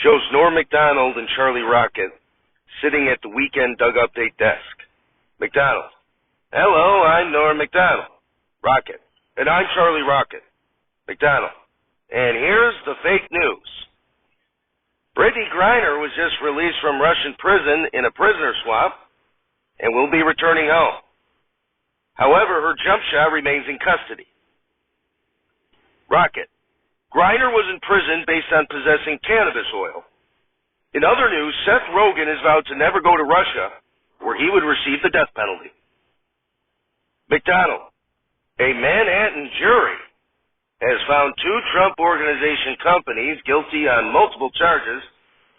shows Norm Macdonald and Charlie Rocket sitting at the Weekend Doug Update desk. Macdonald: hello, I'm Norm Macdonald. Rocket: and I'm Charlie Rocket. Macdonald: and here's the fake news. Brittany Griner was just released from Russian prison in a prisoner swap and will be returning home. However, her jump shot remains in custody. Rocket: Griner was in prison based on possessing cannabis oil. In other news, Seth Rogen has vowed to never go to Russia, where he would receive the death penalty. Macdonald: a Manhattan jury has found 2 Trump Organization companies guilty on multiple charges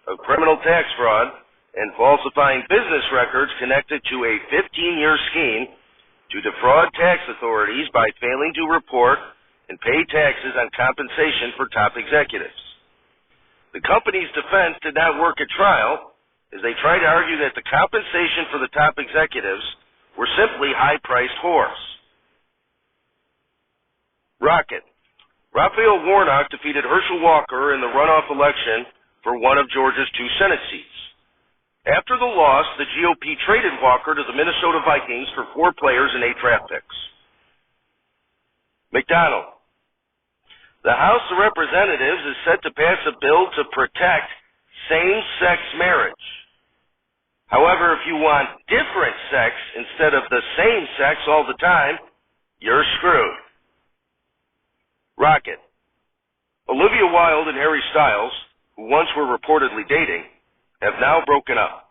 of criminal tax fraud and falsifying business records connected to a 15-year scheme to defraud tax authorities by failing to report and pay taxes on compensation for top executives. The company's defense did not work at trial, as they tried to argue that the compensation for the top executives were simply high-priced whores. Rocket: Raphael Warnock defeated Herschel Walker in the runoff election for one of Georgia's 2 Senate seats. After the loss, the GOP traded Walker to the Minnesota Vikings for 4 players and 8 draft picks. Macdonald: the House of Representatives is set to pass a bill to protect same-sex marriage. However, if you want different sex instead of the same sex all the time, you're screwed. Rocket: Olivia Wilde and Harry Styles, who once were reportedly dating, have now broken up.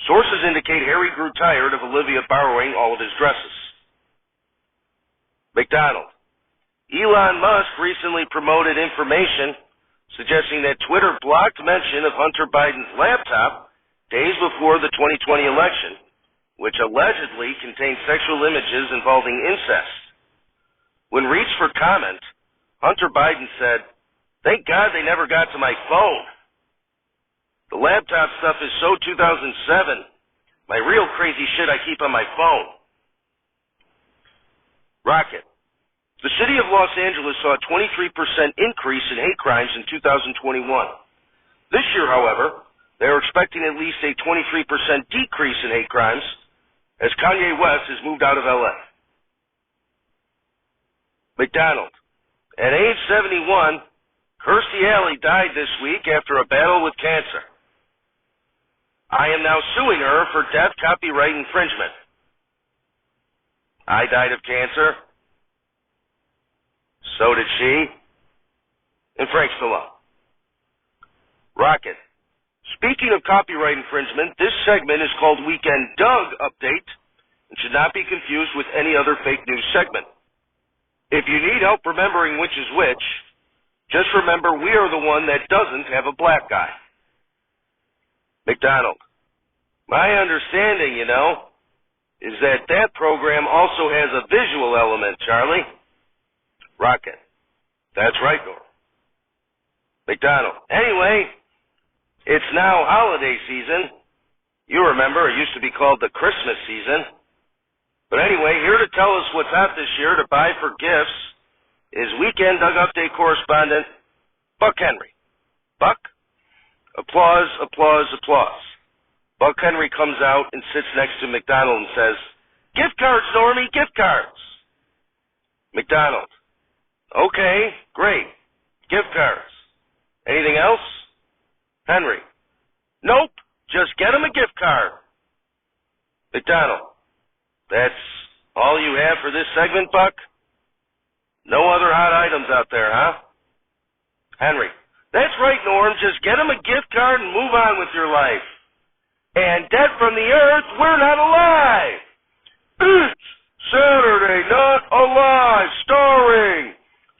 Sources indicate Harry grew tired of Olivia borrowing all of his dresses. Macdonald: Elon Musk recently promoted information suggesting that Twitter blocked mention of Hunter Biden's laptop days before the 2020 election, which allegedly contained sexual images involving incest. When reached for comment, Hunter Biden said, "Thank God they never got to my phone. The laptop stuff is so 2007. My real crazy shit I keep on my phone." Rocket: the city of Los Angeles saw a 23% increase in hate crimes in 2021. This year, however, they are expecting at least a 23% decrease in hate crimes as Kanye West has moved out of LA. Macdonald: at age 71, Kirstie Alley died this week after a battle with cancer. I am now suing her for death copyright infringement. I died of cancer. So did she. And Frank Stallone. Rocket: speaking of copyright infringement, this segment is called Weekend Doug Update and should not be confused with any other fake news segment. If you need help remembering which is which, just remember we are the one that doesn't have a black guy. Macdonald: my understanding, is that program also has a visual element, Charlie. Rocket: that's right, Norm. Macdonald: anyway, it's now holiday season. You remember, it used to be called the Christmas season. But anyway, here to tell us what's hot this year to buy for gifts is Weekend Doug Update correspondent Buck Henry. Buck? Applause, applause, applause. Buck Henry comes out and sits next to Macdonald and says, "Gift cards, Normie, gift cards." Macdonald: okay, great. Gift cards. Anything else? Henry: nope, just get him a gift card. Macdonald: that's all you have for this segment, Buck? No other hot items out there, huh? Henry: that's right, Norm. Just get him a gift card and move on with your life. And Dead from the Earth, we're not alive. It's Saturday Not Alive, starring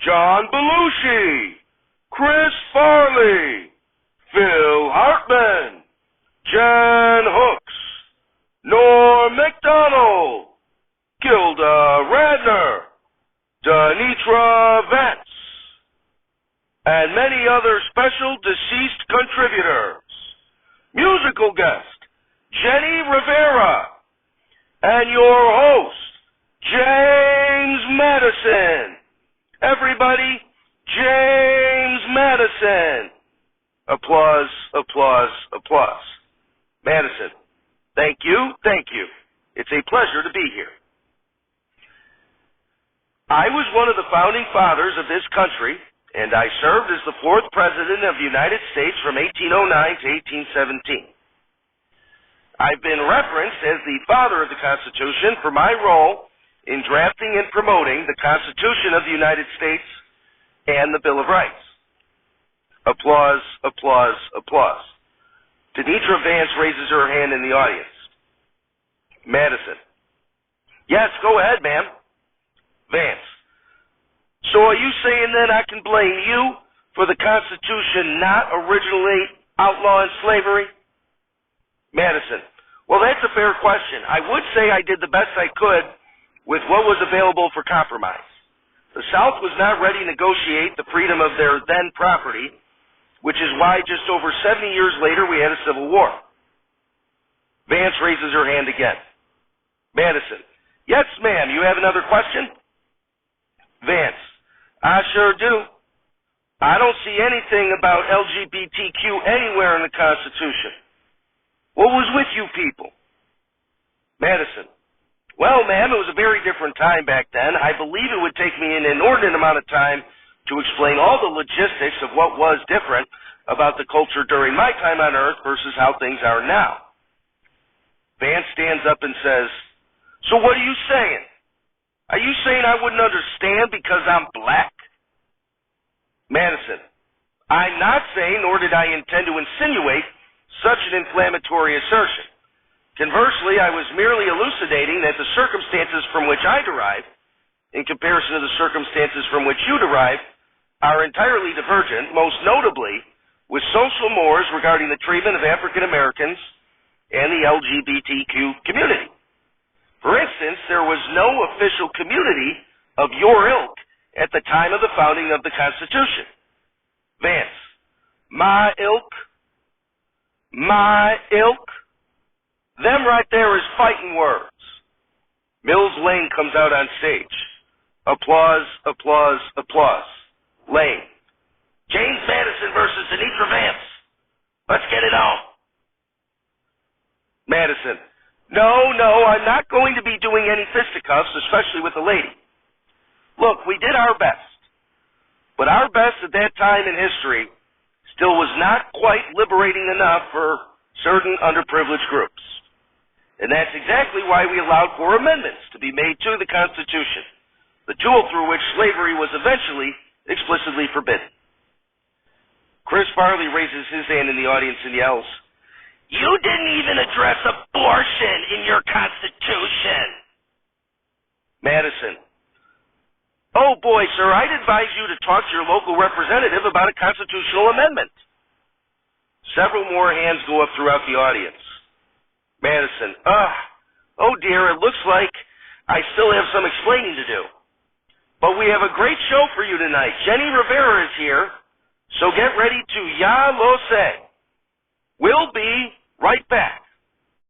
John Belushi, Chris Farley, Phil Hartman, Jan Hooks, Norm Macdonald, Gilda Radner, Danitra Vance, and many other special deceased contributors. Musical guest, Jenni Rivera, and your host, James Madison. Everybody, James Madison. Applause, applause, applause. Madison, thank you, thank you. It's a pleasure to be here. I was one of the founding fathers of this country, and I served as the 4th President of the United States from 1809 to 1817. I've been referenced as the father of the Constitution for my role in drafting and promoting the Constitution of the United States and the Bill of Rights. Applause, applause, applause. Denitra Vance raises her hand in the audience. Madison. Yes, go ahead, ma'am. Vance. So are you saying then I can blame you for the Constitution not originally outlawing slavery? Madison. Well, that's a fair question. I would say I did the best I could with what was available for compromise. The South was not ready to negotiate the freedom of their then property, which is why just over 70 years later we had a civil war. Vance raises her hand again. Madison. Yes, ma'am. You have another question? Vance. I sure do. I don't see anything about LGBTQ anywhere in the Constitution. What was with you people? Madison. Well, ma'am, it was a very different time back then. I believe it would take me an inordinate amount of time to explain all the logistics of what was different about the culture during my time on Earth versus how things are now. Vance stands up and says, so what are you saying? Are you saying I wouldn't understand because I'm black? Madison. I'm not saying, nor did I intend to insinuate, such an inflammatory assertion. Conversely, I was merely elucidating that the circumstances from which I derive, in comparison to the circumstances from which you derive, are entirely divergent, most notably with social mores regarding the treatment of African Americans and the LGBTQ community. For instance, there was no official community of your ilk at the time of the founding of the Constitution. Vance. My ilk? My ilk? Them right there is fighting words. Mills Lane comes out on stage. Applause, applause, applause. Lane. James Madison versus Denitra Vance. Let's get it on. Madison. No, I'm not going to be doing any fisticuffs, especially with a lady. Look, we did our best. But our best at that time in history still was not quite liberating enough for certain underprivileged groups. And that's exactly why we allowed for amendments to be made to the Constitution, the tool through which slavery was eventually explicitly forbidden. Chris Farley raises his hand in the audience and yells, you didn't even address abortion in your Constitution. Madison. Oh boy, sir, I'd advise you to talk to your local representative about a constitutional amendment. Several more hands go up throughout the audience. Madison. Oh dear, it looks like I still have some explaining to do. But we have a great show for you tonight. Jenni Rivera is here, so get ready to ya lo say. We'll be right back.